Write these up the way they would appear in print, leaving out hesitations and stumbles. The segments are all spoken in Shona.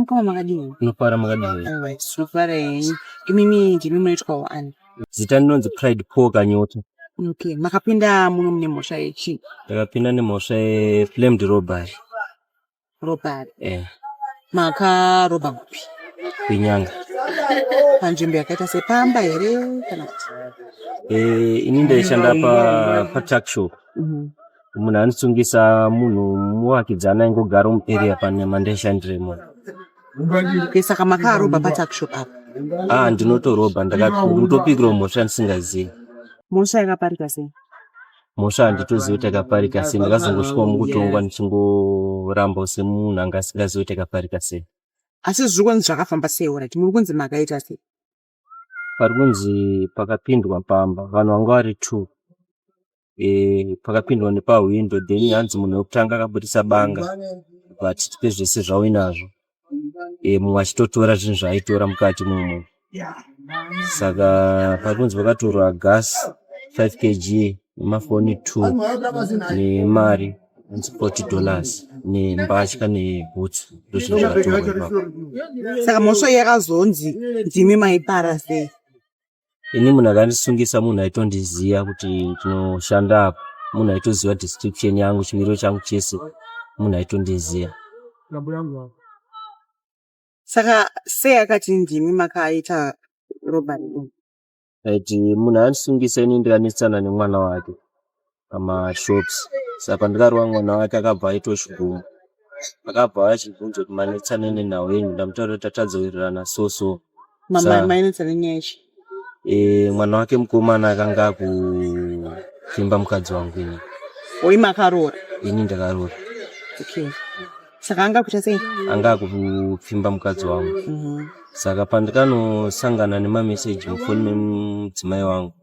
Kama makadini. Unopara makadini. Alright, supare. Imimi ndinoitwa wani. Zitanonzi Pride Pork anyota. Okay, makapinda muno mune mosha yechi. Takapinda ne mosha Flamed Robbery. Maka roba kupi. Kunyanga. Panzvimbo yakaita sepamba here kana kuti. Ini ndaishanda pa truck shop. Munhu anisungisa munhu muwakidzana ingogara mu area pane mandeshandremo. Saka makaroba pa truck shop apa. Ndinotoroba ndakatopikira mosha ndisingazivi. Mosha yakaparika sei? Mosha nditoziva kuti yakaparika sei, ndakazongosvika mukutongwa ndichingoramba semunhu anga asingazivi kuti yakaparika sei. Asi zvikonzi zvakafamba sei ora kuti muri kunzi makaita sei? Pari kunzi pakapindwa pamba vanhu vanga vari 2. Pakapindwa nepawindo then hanzi munhu wekutanga akabudisa banga but tipe zvese zvavo inazvo. Mumwe achitotora zvinhu zvaaitora mukati mumo. Saka pari kunzi vakatorwa gas 5 kg nemafoni 2 nemari $40 nembatya neboots. Saka mosha yakazonzi ndimi maipara sei? Ini munhu akandisungisa munhu aitondiziva kuti tinoshanda apa, munhu aitoziva description yangu, chimiro changu chese, munhu aitondiziva. Saka sei akati ndimi makaita robbery? Munhu andisungisa ini ndikanetsana nemwana wake pamashops. Saka ndikarova mwana wake akabva aita chigumbu. Akabva achibvunza kuti manetsana nenhau yenyu, ndamutaura kuti tatadzowirirana so. Mainetsana nenyaya. Mwana wake mukomana akanga akupfimba mukadzi wangu ini. Makarora? Ini ndakarora. Okay. Saka anga kuita sei? Anga akupfimba mukadzi wangu. Saka pandikanosangana nemameseji mufoni memudzimai wangu,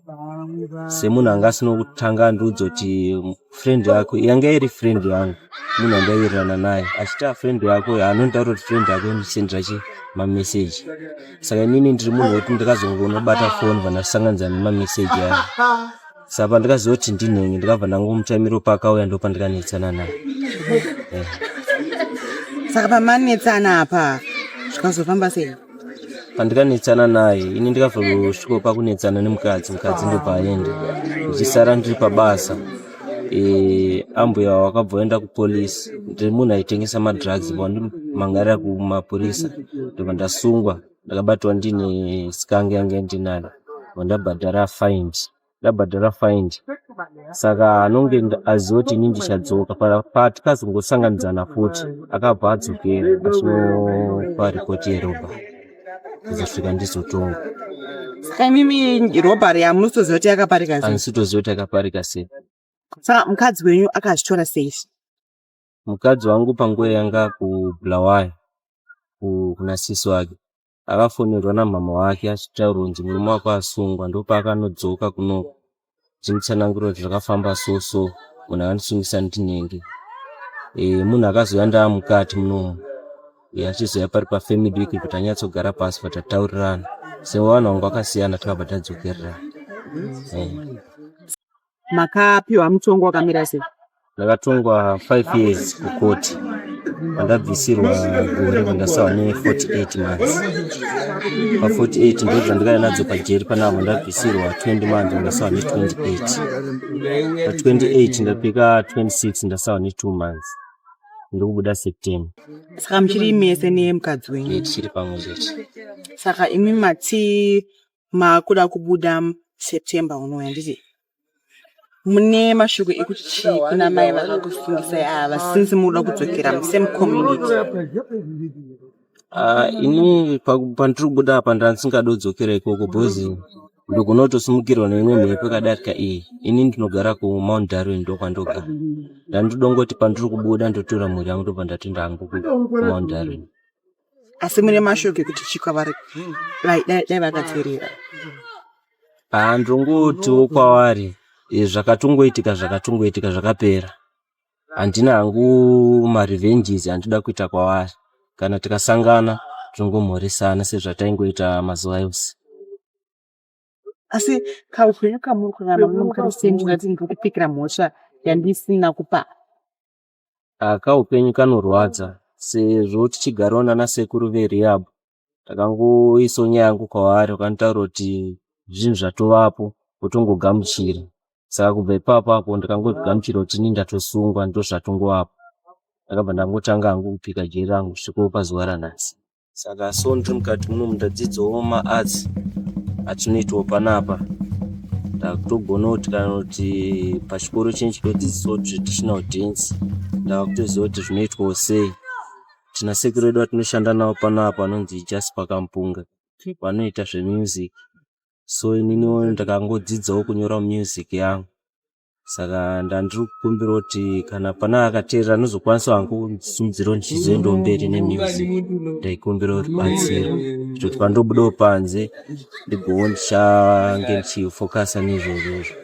semunhu anga asina kutanga ndiudza kuti friend yako yanga iri friend yangu, munhu andaiwirirana naye achita friend yako anontaura kuti friend yako inosendera mameseji. Saka inini ndiri munhu wekuti ndikazongonobata foni vandasanganisa nemameseji aya. Saka pandikaziva kuti ndinhenye ndikabva ndangomutamiro pakauya ndopandikanetsana naye. Saka pamanetsana apa zvikazofamba sei? Pandikanetsana naye ini ndikabva kusvika pakunetsana nemukadzi ndopaenda ndichisara ndiri pabasa. Ambuya wakabva aenda kupolisi, ndiri munhu aitengesa madrugs pandimangarira kumapurisa, ndobva ndasungwa ndakabatwa ndine sikange yange ndinayo, ndabhadhara fine. Saka anonge aziva kuti ini ndichadzoka patikazongosanganidzana futi akabva adzokera achinopa ripoti yeroba kuzosvika ndizotonga. Saka imimi robbery hamutoziva kuti yakaparika sei? Handisitoziva kuti yakaparika sei. Saka mukadzi wenyu akazvitora sei? Mukadzi wangu panguva yanga kuBulawayo kuna sisi wake akafonerwa namama wake achitaura kuti murume wako asungwa, ndopakanodzoka kunoko chimutsanangura kuti zvakafamba so munhu akandisungisa ndinhenge. Munhu akazouya ndaamukati munomu achizouya pari pafamily week kuti anyatsogara pasi patataurirana, sevanhu vangu vakasiyana takabva tadzokererana. Makapiwa mutongo wakamira sei? Ndakatongwa 5 years kukoti. Pandabvisirwa gore pandasava ne48 months. Pa48 ndozvandikaenda nadzo pajeri panapa ndabvisirwa 20 months ndasava ne28. Pa28 ndapika 26 ndasava ne2 months. Ndikubuda September. Saka muchiri mese nemukadzi wenyu? Tichiri pamwe chete. Saka imi mati makuda kubuda September unoya nditi mune mashoko ekuti kuna mai vakakusungisa ava since muda kudzokera musame community? Ini pandiri kubuda apa ndandisingada kudzokera ikoko bhozi ndogona kutosimukirwa neimwe mhepo yakadarika iyi. Ini ndinogara kuMount Darwin ndokwandogara. Ndandidongoti pandiri kubuda ndotora mhuri yangu ndobva ndati ndangu kuMount Darwin. Asi mune mashoko ekuti chikwavari dai vakatserera? Ndongotiwo kwavari zvakatongoitika zvakapera. Handina hangu marevenges andida kuita kwavari. Kana tikasangana tongomhoresana sezvataingoita mazuva yose. Asi kaupenyu kamuri kurarama munomukariseni ngati ndikupikira mhosva yandisina kupa? Kaupenyu kanorwadza sezvo tichigarawo nana sekuru verehab takangoisawo nyaya yangu kwavari vakanitaura kuti zvinhu zvatovapo wotongogamuchira. Saka kubva ipapo ndakangozvigamuchira kuti ini ndatosungwa ndozvatongovapo. Ndakabva ndangotanga hangu kupika jeri rangu kusvikawo pazuva ranhasi. Saka so ndiri mukati muno ndadzidzawo maarts atinoitawo panapa. Ndakutogona kuti kana kuti pachikoro chenyu chinodzidzisawo traditional dance ndakutoziva kuti zvinoitwawo sei. Tina sekuru vedu vatinoshanda navo panapa vanonzi Jasper Kampunga vanoita zvemusic. So ininiwo ndakangodzidzawo kunyora music yangu. Saka ndandiri kukumbira kuti kana pana akateerera anozokwanisa hangu kundisimudzirawo ndichizoendawo mberi nemusic ndaikumbira kuti batsira kuti pandobudawo panze ndigowo ndichange ndichifokasa nezvozvozvo.